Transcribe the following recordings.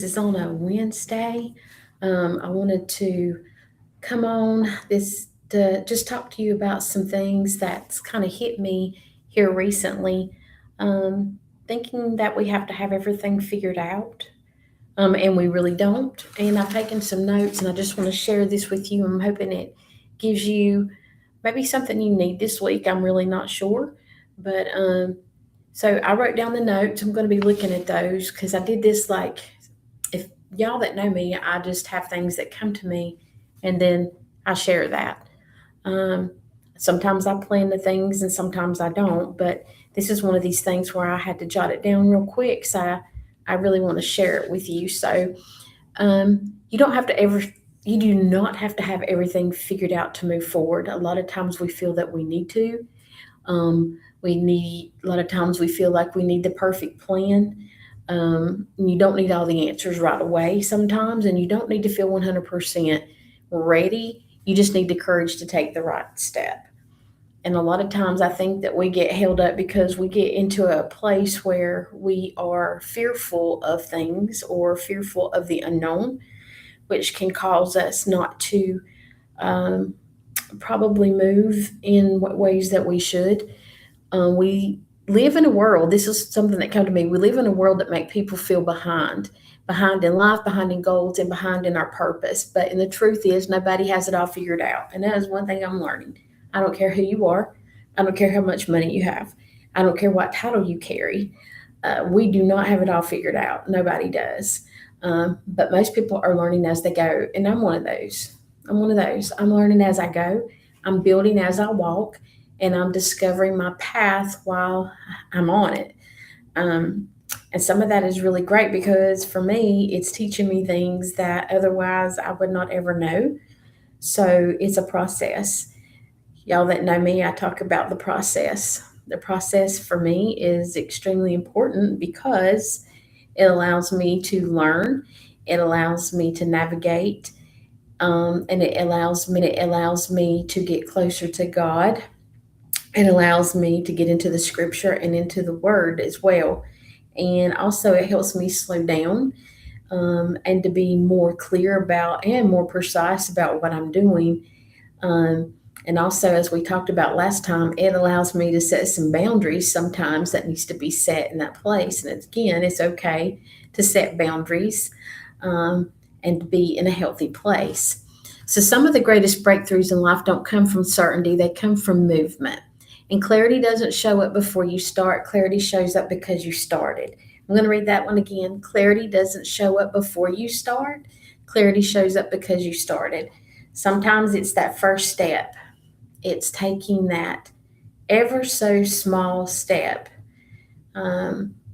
Is on a Wednesday. I wanted to come on this to just talk to you about some things that's kind of hit me here recently. Um, Thinking that we have to have everything figured out, and we really don't. And I've taken some notes, and I just want to share this with you. I'm hoping it gives you maybe something you need this week. I'm really not sure, but so I wrote down the notes. I'm going to be looking at those because I did this like if y'all that know me, I just have things that come to me and then I share that. Um, Sometimes I plan the things and sometimes I don't, but this is one of these things where I had to jot it down real quick. So I really want to share it with you. So you don't have to ever, you do not have to have everything figured out to move forward. A lot of times we feel that we need to. A lot of times we feel like we need the perfect plan. You don't need all the answers right away sometimes, and you don't need to feel 100% ready. You just need the courage to take the right step. And a lot of times I think that we get held up because we get into a place where we are fearful of things or fearful of the unknown, which can cause us not to um, probably move in what ways that we should. We live in a world, this is something that came to me, we live in a world that make people feel behind in life, behind in goals, and behind in our purpose. But and the truth is nobody has it all figured out. And that is one thing I'm learning. I don't care who you are. I don't care how much money you have. I don't care what title you carry. We do not have it all figured out. Nobody does. But most people are learning as they go. And I'm one of those. I'm one of those. I'm learning as I go. I'm building as I walk, and I'm discovering my path while I'm on it. Um, and some of that is really great because for me, it's teaching me things that otherwise I would not ever know. So it's a process. Y'all that know me, I talk about the process. The process for me is extremely important because it allows me to learn, it allows me to navigate, and it allows me to get closer to God. It allows me to get into the scripture and into the word as well. And also, it helps me slow down, and to be more clear about and more precise about what I'm doing. Um, and also, as we talked about last time, it allows me to set some boundaries sometimes that needs to be set in that place. And again, it's okay to set boundaries, um, and to be in a healthy place. So, some of the greatest breakthroughs in life don't come from certainty, they come from movement. And clarity doesn't show up before you start, clarity shows up because you started. I'm going to read that one again. Clarity doesn't show up before you start, clarity shows up because you started. Sometimes it's that first step, it's taking that ever so small step,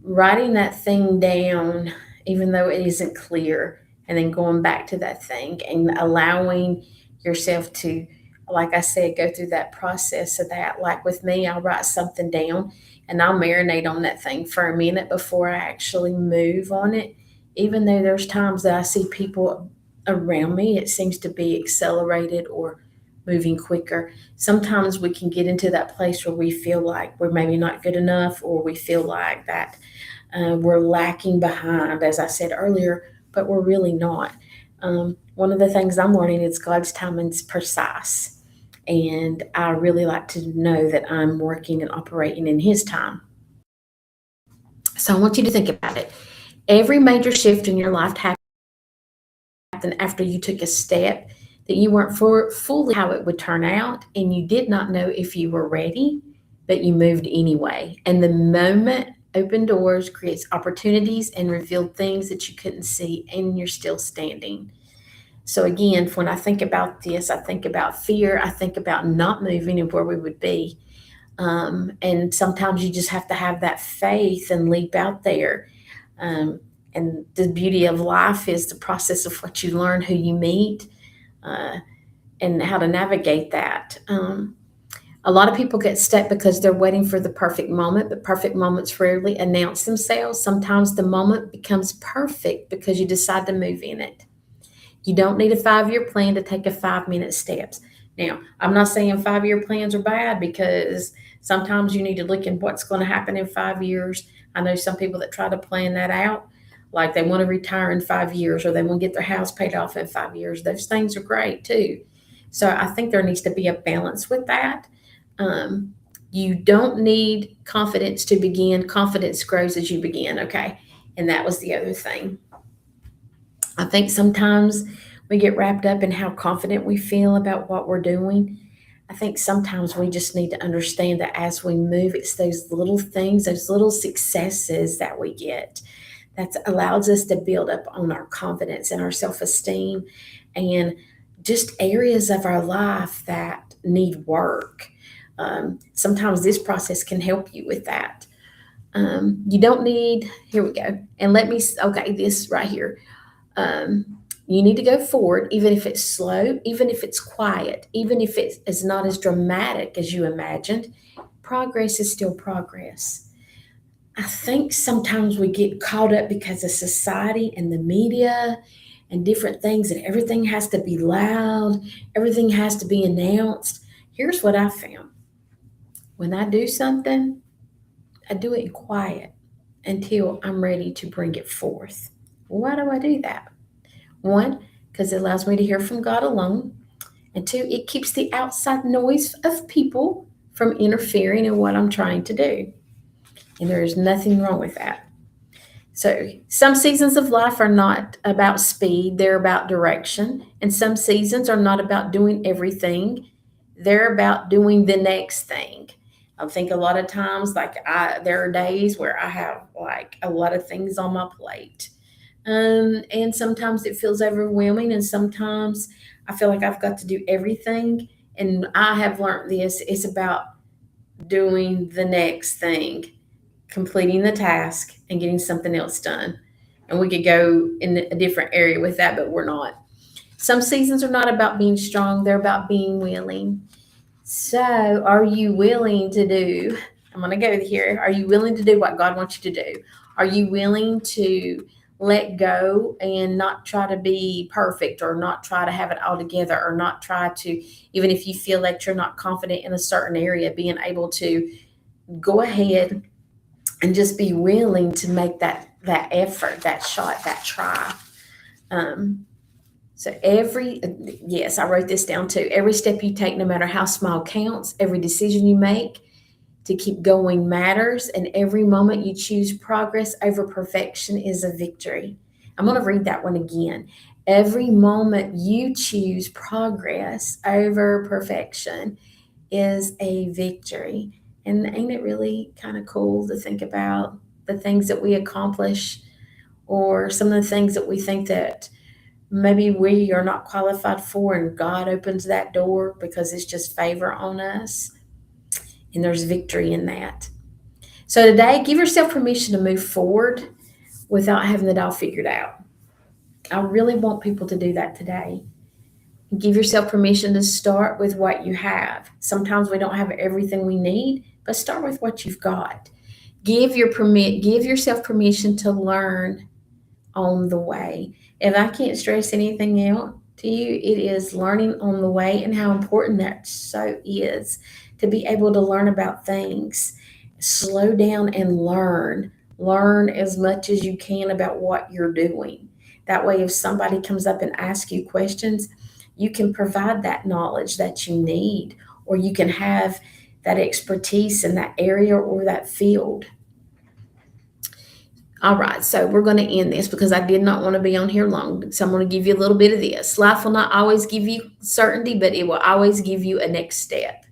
writing that thing down, even though it isn't clear, and then going back to that thing and allowing yourself to, like I said, go through that process of that. Like with me, I'll write something down and I'll marinate on that thing for a minute before I actually move on it. Even though there's times that I see people around me, it seems to be accelerated or moving quicker. Sometimes we can get into that place where we feel like we're maybe not good enough, or we feel like that we're lacking behind, as I said earlier, but we're really not. One of the things I'm learning is God's timing is precise. And I really like to know that I'm working and operating in His time. So I want you to think about it. Every major shift in your life happened after you took a step that you weren't fully how it would turn out, and you did not know if you were ready, but you moved anyway. And the moment open doors creates opportunities and revealed things that you couldn't see, and you're still standing. So again, when I think about this, I think about fear. I think about not moving and where we would be. And sometimes you just have to have that faith and leap out there. Um, and the beauty of life is the process of what you learn, who you meet, uh, and how to navigate that. A lot of people get stuck because they're waiting for the perfect moment, but perfect moments rarely announce themselves. Sometimes the moment becomes perfect because you decide to move in it. You don't need a 5 year plan to take a 5 minute steps. Now, I'm not saying 5 year plans are bad because sometimes you need to look at what's going to happen in 5 years. I know some people that try to plan that out. like they want to retire in 5 years or they want to get their house paid off in 5 years. Those things are great too. So I think there needs to be a balance with that. Um, you don't need confidence to begin. Confidence grows as you begin. Okay. And that was the other thing. I think sometimes we get wrapped up in how confident we feel about what we're doing. I think sometimes we just need to understand that as we move, it's those little things, those little successes that we get that allows us to build up on our confidence and our self-esteem and just areas of our life that need work. Sometimes this process can help you with that. You don't need, here we go. And let me, okay, this right here. You need to go forward, even if it's slow, even if it's quiet, even if it is not as dramatic as you imagined. Progress is still progress. I think sometimes we get caught up because of society and the media and different things, and everything has to be loud, everything has to be announced. Here's what I found: when I do something, I do it in quiet until I'm ready to bring it forth. Why do I do that? One, because it allows me to hear from God alone. And two, it keeps the outside noise of people from interfering in what I'm trying to do. And there is nothing wrong with that. So, some seasons of life are not about speed, they're about direction. And some seasons are not about doing everything, they're about doing the next thing. I think a lot of times, there are days where I have like a lot of things on my plate. And sometimes it feels overwhelming, and sometimes I feel like I've got to do everything. And I have learned this: it's about doing the next thing, completing the task, and getting something else done. And we could go in a different area with that, but we're not. Some seasons are not about being strong, they're about being willing. So, are you willing to do? I'm going to go here. Are you willing to do what God wants you to do? Are you willing to let go and not try to be perfect, or not try to have it all together, or not try to, even if you feel that you're not confident in a certain area, being able to go ahead and just be willing to make that effort, that shot, that try. Um, so yes, I wrote this down too. Every step you take, no matter how small, counts. Every decision you make to keep going matters, and every moment you choose progress over perfection is a victory. I'm going to read that one again. Every moment you choose progress over perfection is a victory. And ain't it really kind of cool to think about the things that we accomplish, or some of the things that we think that maybe we are not qualified for, and God opens that door because it's just favor on us, and there's victory in that. So today, give yourself permission to move forward without having it all figured out. I really want people to do that today. Give yourself permission to start with what you have. Sometimes we don't have everything we need, but start with what you've got. Give yourself permission to learn on the way. If I can't stress anything out to you, it is learning on the way, and how important that so is, to be able to learn about things. Slow down and learn. Learn as much as you can about what you're doing. That way, if somebody comes up and asks you questions, you can provide that knowledge that you need, or you can have that expertise in that area or that field. All right, so we're going to end this because I did not want to be on here long. So I'm going to give you a little bit of this. Life will not always give you certainty, but it will always give you a next step.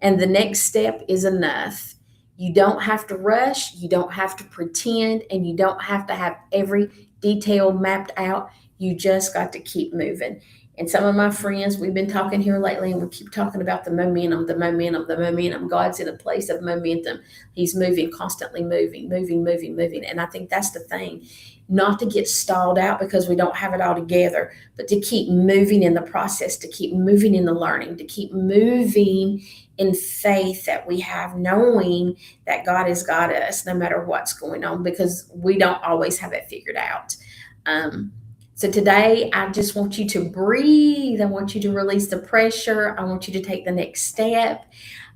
And the next step is enough. You don't have to rush, you don't have to pretend, and you don't have to have every detail mapped out. You just got to keep moving. And some of my friends, we've been talking here lately, and we keep talking about the momentum, the momentum, the momentum. God's in a place of momentum. He's moving, constantly moving, moving, moving, moving. And I think that's the thing, not to get stalled out because we don't have it all together, but to keep moving in the process, to keep moving in the learning, to keep moving in faith that we have, knowing that God has got us no matter what's going on, because we don't always have it figured out. So today, I just want you to breathe. I want you to release the pressure. I want you to take the next step.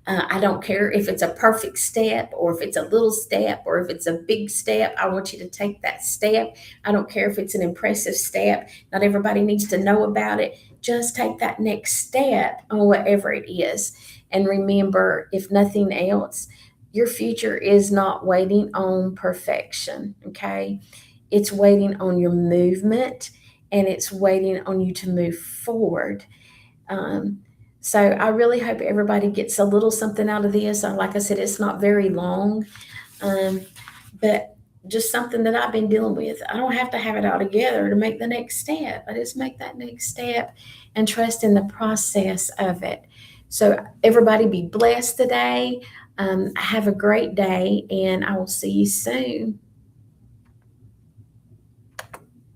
I don't care if it's a perfect step or if it's a little step or if it's a big step. I want you to take that step. I don't care if it's an impressive step. Not everybody needs to know about it. Just take that next step on whatever it is. And remember, if nothing else, your future is not waiting on perfection, okay? It's waiting on your movement and it's waiting on you to move forward. Um, so I really hope everybody gets a little something out of this. Like I said, it's not very long, um, but just something that I've been dealing with. I don't have to have it all together to make the next step. I just make that next step and trust in the process of it. So everybody be blessed today. Have a great day, and I will see you soon.